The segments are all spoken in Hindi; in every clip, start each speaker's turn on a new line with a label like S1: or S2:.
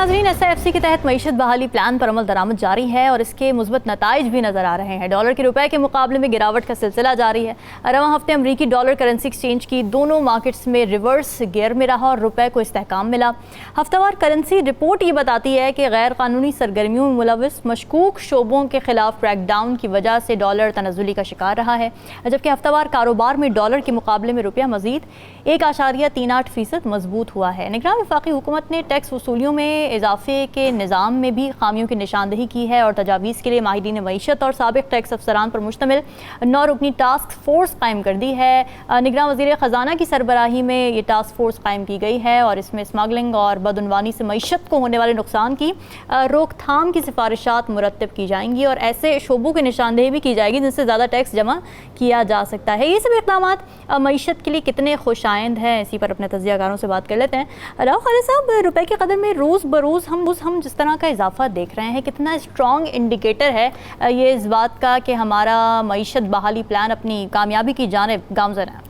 S1: नाज़रीन, SIFC के तहत मईशत बहाली प्लान पर अमल दरामद जारी है और इसके मुस्बत नताइज भी नजर आ रहे हैं। डॉलर के रुपए के मुकाबले में गिरावट का सिलसिला जारी है। रवां हफ्ते अमरीकी डॉलर करेंसी एक्सचेंज की दोनों मार्केट्स में रिवर्स गियर में रहा और रुपए को इस्तेहकाम मिला। हफ्तावार करेंसी रिपोर्ट ये बताती है कि गैर कानूनी सरगर्मियों में मुलविस मशकूक शोबों के खिलाफ क्रैकडाउन की वजह से डॉलर तनज़ुली का शिकार रहा है, जबकि हफ्तावार कारोबार में डॉलर के मुकाबले में रुपया मजीद 1.38% मजबूत हुआ है। निगरान वफाकी हुकूमत ने टैक्स वसूलियों में इजाफे के निज़ाम में भी खामियों की निशानदही की है और तजावीज़ के लिए माहिरीन मईशत और साबिक़ टैक्स अफसरान पर मुश्तमिल 9 रुकनी टास्क फोर्स कायम कर दी है। निगरान वज़ीर ख़जाना की सरबराही में ये टास्क फोर्स कायम की गई है और इसमें स्मगलिंग और बदउनवानी से मईशत को होने वाले नुकसान की रोकथाम की सिफारिशात मुरतब की जाएंगी और ऐसे शोबों की निशानदेही भी की जाएगी जिनसे ज़्यादा टैक्स जमा किया जा सकता है। ये सब इक़दामात मईशत के लिए कितने खुशाइंद हैं, इसी पर अपने तजियाकारों से बात कर लेते हैं। राव खालिद साहब, रुपए की कदर में रोज़ बरोज़ हम जिस तरह का इजाफा देख रहे हैं, कितना स्ट्रॉन्ग इंडिकेटर है ये इस बात का कि हमारा मईशत बहाली प्लान अपनी कामयाबी की जानिब गामज़न है?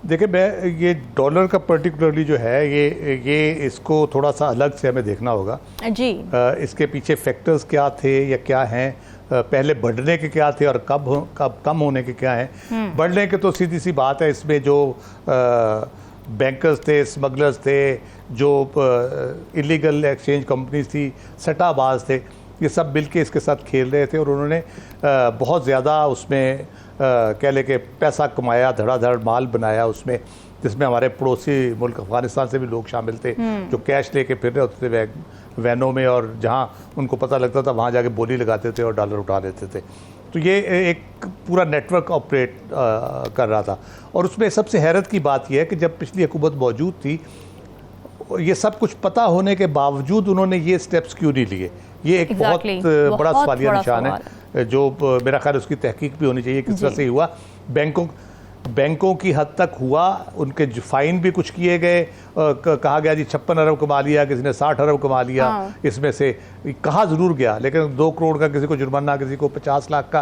S2: देखिए, मैं ये डॉलर का पर्टिकुलरली जो है ये इसको थोड़ा सा अलग से हमें देखना होगा
S1: जी।
S2: इसके पीछे फैक्टर्स क्या थे या क्या हैं, पहले बढ़ने के क्या थे और कब कम होने के क्या हैं। बढ़ने के तो सीधी सी बात है, इसमें जो बैंकर्स थे, स्मगलर्स थे, जो इलीगल एक्सचेंज कंपनीज थी, सट्टाबाज थे, ये सब मिलके इसके साथ खेल रहे थे और उन्होंने बहुत ज़्यादा उसमें कह ले के पैसा कमाया, धड़ाधड़ माल बनाया उसमें, जिसमें हमारे पड़ोसी मुल्क अफ़गानिस्तान से भी लोग शामिल थे जो कैश लेके फिर रहे होते थे वैनों में, और जहाँ उनको पता लगता था वहाँ जाके बोली लगाते थे और डॉलर उठा लेते थे। तो ये एक पूरा नेटवर्क ऑपरेट कर रहा था। और उसमें सबसे हैरत की बात यह है कि जब पिछली हुकूमत मौजूद थी, ये सब कुछ पता होने के बावजूद उन्होंने ये स्टेप्स क्यों नहीं लिए? ये एक बहुत बड़ा सवालिया निशान है, जो मेरा ख्याल उसकी तहकीक भी होनी चाहिए किस तरह से हुआ। बैंकों की हद तक हुआ, उनके फाइन भी कुछ किए गए, कहा गया जी 56 अरब कमा लिया, किसी ने 60 अरब कमा लिया। इसमें से कहा ज़रूर गया, लेकिन 2 करोड़ का किसी को जुर्माना, किसी को 50 लाख का,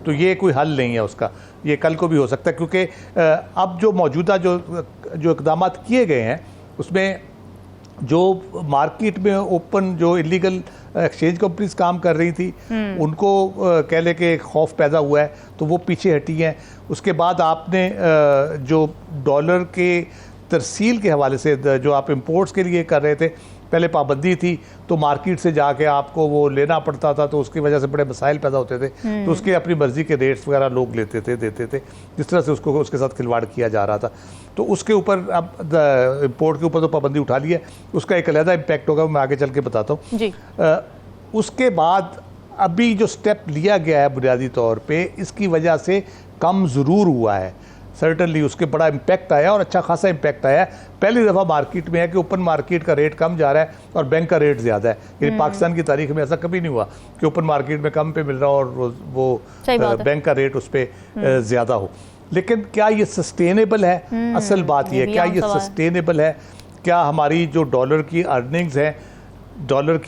S2: तो ये कोई हल नहीं है उसका। ये कल को भी हो सकता है, क्योंकि अब जो मौजूदा जो इक़दाम किए गए हैं उसमें जो मार्केट में ओपन जो इलीगल एक्सचेंज कंपनीज काम कर रही थी उनको कह ले के खौफ पैदा हुआ है, तो वो पीछे हटी हैं। उसके बाद आपने जो डॉलर के तरसील के हवाले से जो आप इंपोर्ट्स के लिए कर रहे थे, पहले पाबंदी थी तो मार्केट से जाके आपको वो लेना पड़ता था, तो उसकी वजह से बड़े मसाइल पैदा होते थे। तो उसके अपनी मर्ज़ी के रेट्स वगैरह लोग लेते थे, देते थे, जिस तरह से उसके साथ खिलवाड़ किया जा रहा था। तो उसके ऊपर अब इंपोर्ट के ऊपर तो पाबंदी उठा ली है, उसका एक अलग इम्पैक्ट होगा, मैं आगे चल के बताता हूँ। उसके बाद अभी जो स्टेप लिया गया है बुनियादी तौर पर, इसकी वजह से कम ज़रूर हुआ है, सर्टनली उसके बड़ा इम्पैक्ट आया और अच्छा खासा इम्पैक्ट आया। पहली दफ़ा मार्केट में है कि ओपन मार्केट का रेट कम जा रहा है और बैंक का रेट ज़्यादा है। ये पाकिस्तान की तारीख में ऐसा कभी नहीं हुआ कि ओपन मार्केट में कम पे मिल रहा और वो बैंक का रेट उस पर ज़्यादा हो। लेकिन क्या ये सस्टेनेबल है? असल बात ये, क्या ये सस्टेनेबल है? क्या हमारी जो डॉलर की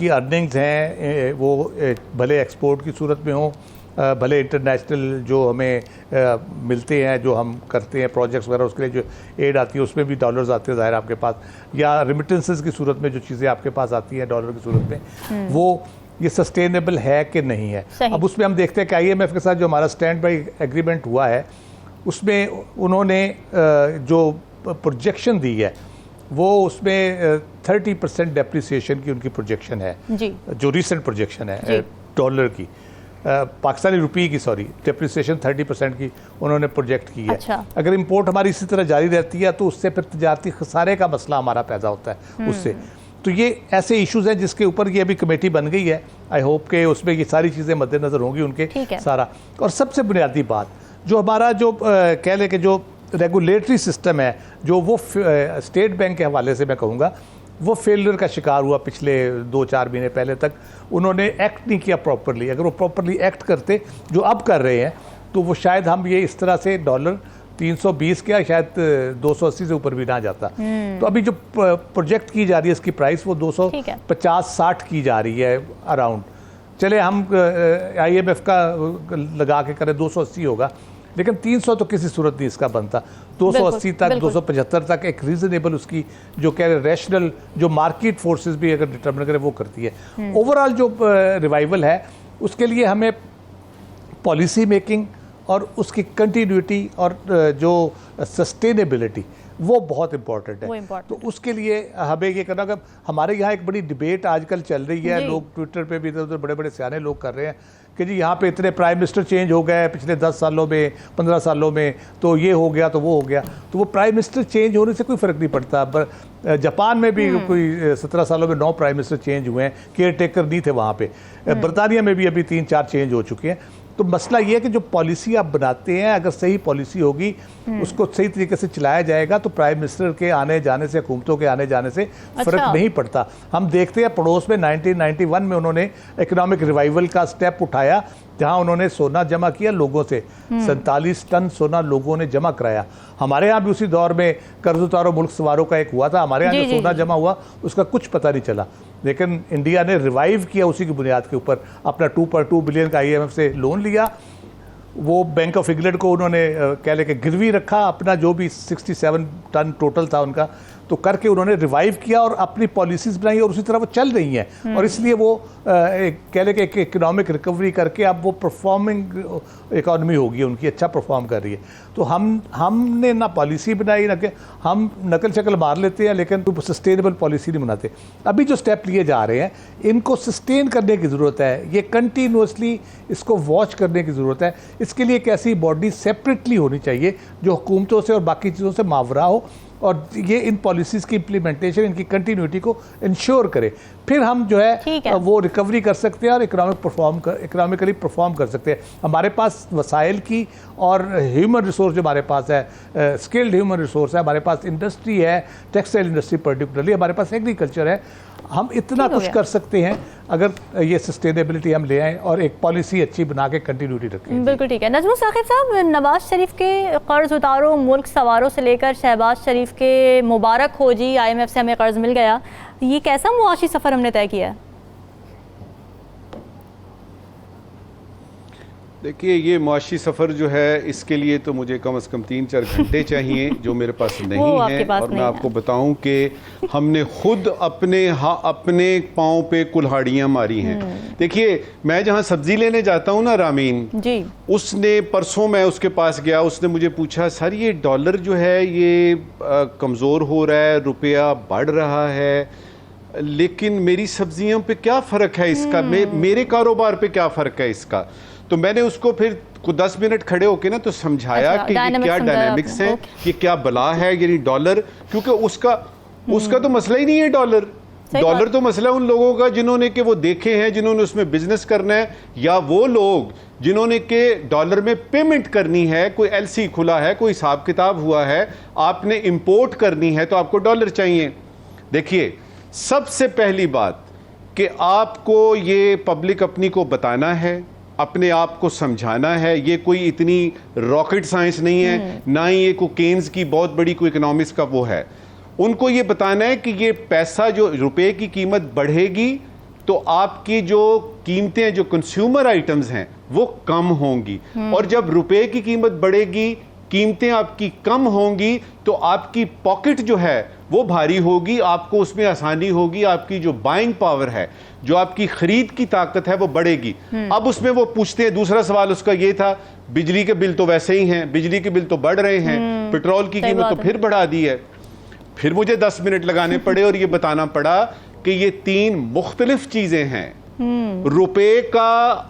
S2: अर्निंग्स हैं वो भले एक्सपोर्ट की सूरत में हो, भले इंटरनेशनल जो हमें मिलते हैं, जो हम करते हैं प्रोजेक्ट्स वगैरह, उसके लिए जो एड आती है उसमें भी डॉलर्स आते हैं ज़ाहिर आपके पास, या रिमिटेंसेस की सूरत में जो चीज़ें आपके पास आती हैं डॉलर की सूरत में, वो ये सस्टेनेबल है कि नहीं है? अब उसमें हम देखते हैं कि IMF के साथ जो हमारा स्टैंड बाई एग्रीमेंट हुआ है, उसमें उन्होंने जो प्रोजेक्शन दी है वो उसमें 30% डेप्रिसिएशन की उनकी प्रोजेक्शन है जी। जो रिसेंट प्रोजेक्शन है डॉलर की, पाकिस्तानी रुपये की, सॉरी, डेप्रिसिएशन 30% की उन्होंने प्रोजेक्ट की है। अच्छा। अगर इंपोर्ट हमारी इसी तरह जारी रहती है तो उससे फिर तजारती खसारे का मसला हमारा पैदा होता है उससे। तो ये ऐसे इश्यूज हैं जिसके ऊपर ये अभी कमेटी बन गई है। आई होप के उसमें ये सारी चीज़ें मद्देनज़र होंगी उनके सारा। और सबसे बुनियादी बात जो हमारा जो कह लें कि जो रेगुलेटरी सिस्टम है, जो वो स्टेट बैंक के हवाले से मैं कहूँगा वो फेलियर का शिकार हुआ पिछले 2-4 महीने पहले तक। उन्होंने एक्ट नहीं किया प्रॉपरली। अगर वो प्रॉपरली एक्ट करते जो अब कर रहे हैं तो वो शायद हम ये इस तरह से डॉलर 320 क्या शायद 280 से ऊपर भी ना जाता। तो अभी जो प्रोजेक्ट की जा रही है इसकी प्राइस वो 250-60 की जा रही है अराउंड। चले हम IMF का लगा के करें 280 होगा, लेकिन 300 तो किसी सूरत नहीं इसका बनता। 280 तक, 275 तक एक रीजनेबल उसकी जो कह रहे रैशनल, जो मार्केट फोर्सेस भी अगर डिटर्मिन करे वो करती है। ओवरऑल जो रिवाइवल है उसके लिए हमें पॉलिसी मेकिंग और उसकी कंटिन्यूटी और जो सस्टेनेबिलिटी वो बहुत इंपॉर्टेंट है। तो उसके लिए हमें ये करना कि हमारे यहाँ एक बड़ी डिबेट आजकल चल रही है, लोग ट्विटर पे भी इधर उधर बड़े बड़े सियाने लोग कर रहे हैं कि जी यहाँ पे इतने प्राइम मिनिस्टर चेंज हो गए पिछले 10 सालों में, 15 सालों में, तो ये हो गया तो वो हो गया। तो वो प्राइम मिनिस्टर चेंज होने से कोई फ़र्क नहीं पड़ता। जापान में भी कोई 17 सालों में 9 प्राइम मिनिस्टर चेंज हुए हैं, केयर टेकर नहीं थे वहाँ पे। बरतानिया में भी अभी 3-4 चेंज हो चुके हैं। तो मसला ये है कि जो पॉलिसी आप बनाते हैं, अगर सही पॉलिसी होगी, उसको सही तरीके से चलाया जाएगा, तो प्राइम मिनिस्टर के आने जाने से, हुकूमतों के आने जाने से फ़र्क नहीं पड़ता। हम देखते हैं पड़ोस में 1991 में उन्होंने इकोनॉमिक रिवाइवल का स्टेप उठाया, जहां उन्होंने सोना जमा किया लोगों से। 47 टन सोना लोगों ने जमा कराया। हमारे यहाँ भी उसी दौर में कर्ज उतारो मुल्क सवारों का एक हुआ था, हमारे यहाँ जो सोना जमा हुआ उसका कुछ पता नहीं चला। लेकिन इंडिया ने रिवाइव किया उसी की बुनियाद के ऊपर, अपना 2.2 बिलियन का IMF से लोन लिया, वो बैंक ऑफ इंग्लैंड को उन्होंने कह लेके गिरवी रखा, अपना जो भी 67 टन टोटल था उनका, तो करके उन्होंने रिवाइव किया और अपनी पॉलिसीज़ बनाई और उसी तरह वो चल रही हैं। और इसलिए वो कह लेके एक इकोनॉमिक रिकवरी करके अब वो परफॉर्मिंग इकॉनमी होगी उनकी, अच्छा परफॉर्म कर रही है। तो हमने ना पॉलिसी बनाई, ना हम नकल शक्ल मार लेते हैं लेकिन सस्टेनेबल पॉलिसी नहीं बनाते। अभी जो स्टेप लिए जा रहे हैं इनको सस्टेन करने की ज़रूरत है, ये कंटिन्यूसली इसको वॉच करने की ज़रूरत है। इसके लिए एक ऐसी बॉडी सेपरेटली होनी चाहिए जो हुकूमतों से और बाकी चीज़ों से मावरा हो और ये इन पॉलिसीज़ की इम्प्लीमेंटेशन, इनकी कंटिन्यूटी को इंश्योर करे। फिर हम जो है वो रिकवरी कर सकते हैं और इकोनॉमिकली परफॉर्म कर सकते हैं। हमारे पास वसाइल की और ह्यूमन रिसोर्स जो हमारे पास है, स्किल्ड ह्यूमन रिसोर्स है, हमारे पास इंडस्ट्री है, टेक्सटाइल इंडस्ट्री पर्टिकुलरली, हमारे पास एग्रीकल्चर है। हम इतना कुछ कर सकते हैं अगर ये सस्टेनेबिलिटी हम ले आएँ और एक पॉलिसी अच्छी बना के कंटिन्यूटी रखें।
S1: बिल्कुल ठीक है। नजमुल साकिब साहब, नवाज शरीफ के कर्ज उतारो मुल्क सवारों से लेकर शहबाज शरीफ के मुबारक हो जी IMF से हमें कर्ज मिल गया, ये कैसा मुआशी सफ़र हमने तय किया है?
S3: देखिए, ये मुआशी सफ़र जो है इसके लिए तो मुझे कम से कम 3-4 घंटे चाहिए जो मेरे पास नहीं है। और मैं आपको बताऊं कि हमने खुद अपने पाँव पे कुल्हाड़ियाँ मारी हैं। देखिए, मैं जहाँ सब्ज़ी लेने जाता हूँ ना रामीन जी, उसने परसों मैं उसके पास गया, उसने मुझे पूछा सर ये डॉलर जो है ये कमज़ोर हो रहा है, रुपया बढ़ रहा है, लेकिन मेरी सब्जियों पे क्या फ़र्क है इसका, मेरे कारोबार पे क्या फ़र्क है इसका। तो मैंने उसको फिर 10 मिनट खड़े होके ना तो समझाया कि ये क्या डायनामिक्स है, ये क्या बला है, यानी डॉलर, क्योंकि उसका तो मसला ही नहीं है डॉलर तो मसला उन लोगों का जिन्होंने के वो देखे हैं, जिन्होंने उसमें बिजनेस करना है, या वो लोग जिन्होंने के डॉलर में पेमेंट करनी है, कोई LC खुला है, कोई हिसाब किताब हुआ है, आपने इंपोर्ट करनी है तो आपको डॉलर चाहिए। देखिए, सबसे पहली बात कि आपको ये पब्लिक अपनी को बताना है, अपने आप को समझाना है। ये कोई इतनी रॉकेट साइंस नहीं है, ना ही ये कोई केन्स की बहुत बड़ी कोई इकोनॉमिक्स का वो है। उनको ये बताना है कि ये पैसा जो रुपए की कीमत बढ़ेगी तो आपकी जो कीमतें, जो कंज्यूमर आइटम्स हैं वो कम होंगी, और जब रुपए की कीमत बढ़ेगी, कीमतें आपकी कम होंगी, तो आपकी पॉकेट जो है वो भारी होगी, आपको उसमें आसानी होगी, आपकी जो बाइंग पावर है, जो आपकी खरीद की ताकत है वो बढ़ेगी। अब उसमें वो पूछते हैं, दूसरा सवाल उसका ये था, बिजली के बिल तो वैसे ही हैं, बिजली के बिल तो बढ़ रहे हैं, पेट्रोल की कीमत तो फिर बढ़ा दी है। फिर मुझे 10 मिनट लगाने पड़े और ये बताना पड़ा कि ये 3 मुख्तलिफ चीजें हैं। रुपए का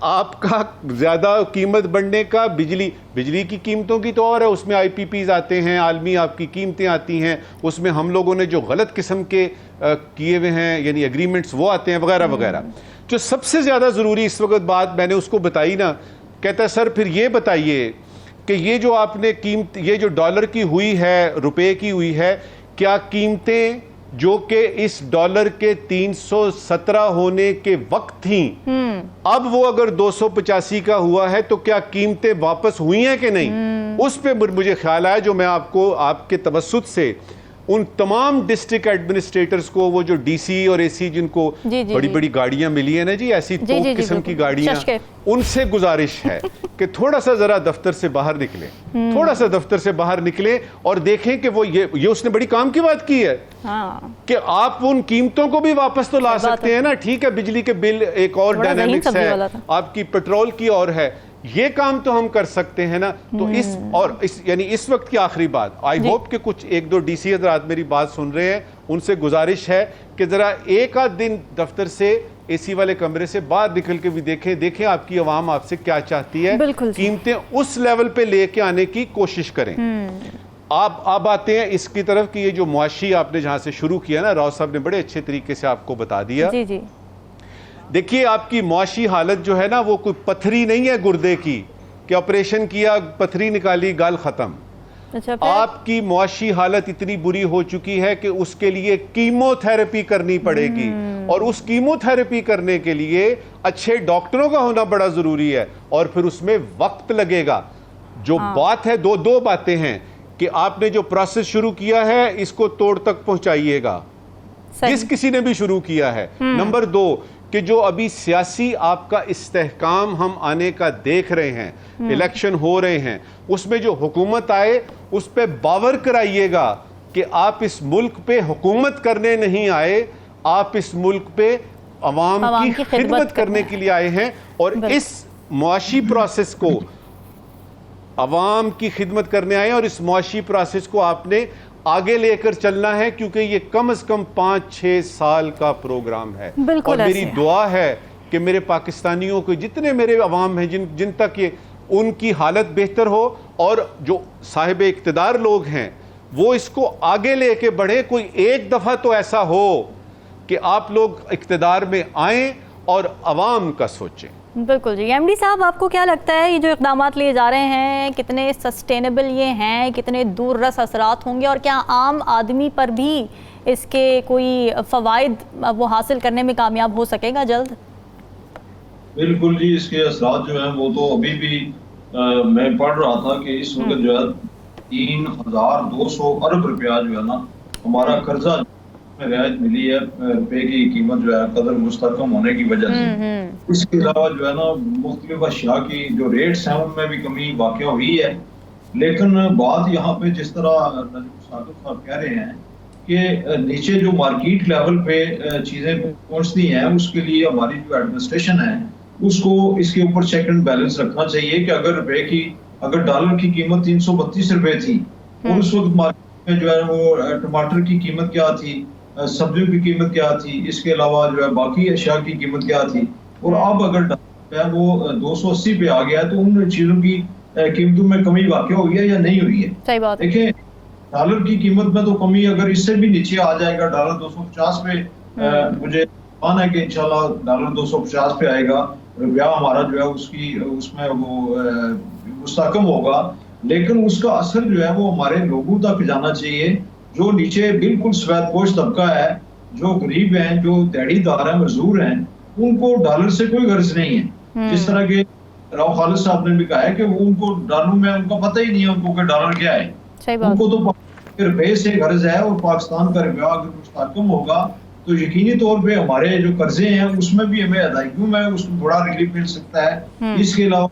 S3: आपका ज्यादा कीमत बढ़ने का, बिजली की कीमतों की तो और है, उसमें IPPs आते हैं, आलमी आपकी कीमतें आती हैं, उसमें हम लोगों ने जो गलत किस्म के किए हुए हैं यानी एग्रीमेंट्स वो आते हैं, वगैरह वगैरह। जो सबसे ज्यादा जरूरी इस वक्त बात मैंने उसको बताई ना, कहता है सर फिर ये बताइए कि ये जो आपने कीमत, ये जो डॉलर की हुई है, रुपए की हुई है, क्या कीमतें जो कि इस डॉलर के 317 होने के वक्त थी, अब वो अगर 285 का हुआ है तो क्या कीमतें वापस हुई हैं कि नहीं? उस पे मुझे ख्याल आया, जो मैं आपको आपके तवस्सुत से उन तमाम डिस्ट्रिक्ट एडमिनिस्ट्रेटर्स को, वो जो डीसी और एसी जिनको बड़ी बड़ी गाड़ियां मिली है ना जी, ऐसी दो किस्म की गाड़ियां, उनसे गुजारिश है कि थोड़ा सा जरा दफ्तर से बाहर निकले, थोड़ा सा दफ्तर से बाहर निकले और देखें कि वो ये उसने बड़ी काम की बात की है कि आप उन कीमतों को भी वापस तो ला सकते हैं ना। ठीक है, बिजली के बिल एक और डायनामिक्स है, आपकी पेट्रोल की और है, ये काम तो हम कर सकते हैं ना। तो यानी इस वक्त की आखिरी बात, आई होप कि कुछ एक दो डीसी हज़रात मेरी बात सुन रहे हैं, उनसे गुजारिश है कि जरा एक आध दिन दफ्तर से, एसी वाले कमरे से बाहर निकल के भी देखें आपकी आवाम आपसे क्या चाहती है, कीमतें उस लेवल पे लेके आने की कोशिश करें। आप आते हैं इसकी तरफ कि ये जो मुआशी आपने जहां से शुरू किया ना, राव साहब ने बड़े अच्छे तरीके से आपको बता दिया।
S1: जी जी।
S3: देखिए, आपकी मुआशी हालत जो है ना, वो कोई पथरी नहीं है गुर्दे की कि ऑपरेशन किया, पथरी निकाली, गाल खत्म।
S1: अच्छा,
S3: आपकी मुआशी हालत इतनी बुरी हो चुकी है कि उसके लिए कीमोथेरेपी करनी पड़ेगी, और उस कीमोथेरेपी करने के लिए अच्छे डॉक्टरों का होना बड़ा जरूरी है, और फिर उसमें वक्त लगेगा। जो बात है, दो बातें हैं कि आपने जो प्रोसेस शुरू किया है इसको तोड़ तक पहुंचाइएगा, जिस किसी ने भी शुरू किया है। नंबर 2 कि जो अभी सियासी आपका इस्तेहकाम हम आने का देख रहे हैं, इलेक्शन हो रहे हैं, उसमें जो हुकूमत आए उस पे बावर कराइएगा कि आप इस मुल्क पे हुकूमत करने नहीं आए, आप इस मुल्क पे अवाम की खिदमत करने के लिए आए हैं, और इस मुआशी प्रोसेस को अवाम की खिदमत करने आए, और इस मुआशी प्रोसेस को आपने आगे लेकर चलना है, क्योंकि ये कम से कम 5-6 साल का प्रोग्राम है। और मेरी दुआ है कि मेरे पाकिस्तानियों को, जितने मेरे अवाम हैं, जिन तक ये उनकी हालत बेहतर हो, और जो साहिब इक़्तिदार लोग हैं वो इसको आगे लेके बढ़े। कोई एक दफ़ा तो ऐसा हो कि आप लोग इक़्तिदार में आएँ और अवाम का सोचें।
S1: बिल्कुल जी। एमडी साहब, आपको क्या लगता है ये जो इक़दाम लिए जा रहे हैं, कितने सस्टेनेबल ये हैं, कितने दूररस असरात होंगे, और क्या आम आदमी पर भी इसके कोई फ़वाइद वो हासिल करने में कामयाब हो सकेगा जल्द?
S4: बिल्कुल जी, इसके असरात जो हैं वो तो अभी भी मैं पढ़ रहा था कि इस वक्त जो है 3200 अरब रुपया जो है ना हमारा कर्जा रियायत मिली है, रुपए की कीमत जो है कदर मुस्तकम होने की वजह से। इसके अलावा जो है ना मुख्तलिफ अशिया की जो रेट्स हैं उनमें भी कमी वाक़या हुई है। लेकिन बात यहाँ पे जिस तरह सादिक साहब कह रहे हैं कि नीचे जो मार्केट लेवल पे चीज़ें पहुँचती हैं, उसके लिए हमारी जो एडमिनिस्ट्रेशन है उसको इसके ऊपर चेक एंड बैलेंस रखना चाहिए कि अगर डॉलर की कीमत 332 रुपए थी, और उस वक्त मार्केट में जो है वो टमाटर की कीमत क्या थी, सब्जियों की कीमत क्या थी, इसके अलावा जो है बाकी अशिया की कीमत क्या थी, और अब अगर वो 280 पे आ गया है, तो उन चीजों की कीमतों में कमी वाक़या हुई है या नहीं हुई है?
S1: सही बात।
S4: देखिए, डॉलर की कीमत में तो कमी अगर इससे भी नीचे आ जाएगा, डॉलर 250 पे, मुझे मान है कि इंशाल्लाह डॉलर 250 पे आएगा, रुपया हमारा जो है उसमें वो मुस्तकम होगा। लेकिन उसका असर जो है वो हमारे लोगों तक जाना चाहिए, जो नीचे बिल्कुल सफेदपोश तबका है, जो गरीब हैं, जो दिहाड़ीदार हैं, मजदूर हैं, उनको डॉलर से कोई गर्ज नहीं है। जिस तरह के राव खालिद साहब ने भी कहा है कि वो उनको डॉलर में उनका पता ही नहीं है उनको कि डॉलर क्या है। उनको तो रुपये से गर्ज है, और पाकिस्तान का रुपया अगर मुस्तकम होगा तो यकीनी तौर पे हमारे जो कर्जे हैं उसमें भी हमें अदायगियों में उसको बड़ा रिलीफ मिल सकता है। इसके अलावा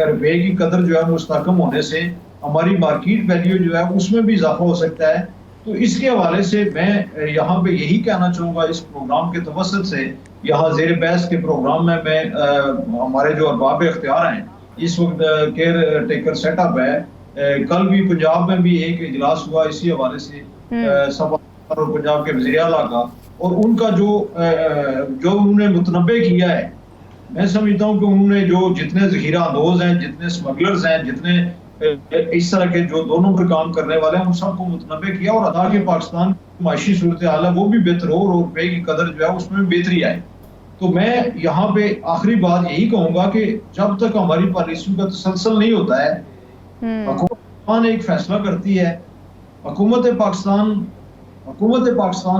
S4: रुपये की कदर जो है मुस्तकम होने से हमारी मार्केट वैल्यू जो है उसमें भी इजाफा हो सकता है। तो इसके हवाले से मैं यहाँ पे यही कहना चाहूँगा, इस प्रोग्राम के तवसत से, यहाँ ज़ेर बहस के प्रोग्राम में मैं हमारे जो अरबाब इख्तियार हैं, इस वक्त केयर टेकर सेटअप है, कल भी पंजाब में भी एक इजलास हुआ इसी हवाले से और पंजाब के वज़ीर आला का, और उनका जो उन्होंने मुतनब्बे किया है, मैं समझता हूँ कि उन्होंने जो जितने ज़ख़ीरा अंदोज़ हैं, जितने स्मगलर्स हैं, जितने इस तरह के जो दोनों पर काम करने वाले हैं, उन सबको मुतनब्बे किया, और अदा के पाकिस्तान की माशी सूरत हाल है वो भी बेहतर हो, और रुपये की कदर जो है उसमें भी बेहतरी आए। तो मैं यहाँ पे आखिरी बात यही कहूँगा कि जब तक हमारी पॉलिसियों का तसलसल नहीं होता है, हुकूमत एक फैसला करती है, हुकूमत पाकिस्तान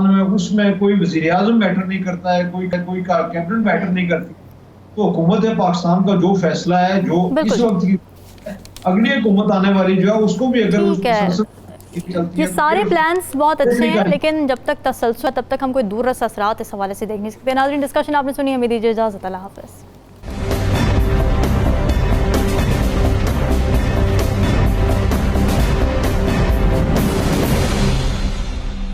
S4: में उसमें कोई वज़ीर आज़म मैटर नहीं करता है, कोई कैबिनेट मैटर नहीं करती, तो हुकूमत पाकिस्तान का जो फैसला है, जो इस वक्त की अगली हुकूमत आने वाली जो है उसको भी अगर चलती
S1: ये
S4: है।
S1: सारे प्लान्स बहुत अच्छे हैं, लेकिन जब तक तसलसल तब तक हम कोई दूररस असरात इस हवाले से देख नहीं सकते। नाज़रीन, डिस्कशन आपने सुनी, हमें दीजिए इजाज़त, अल्लाह हाफ़िज़।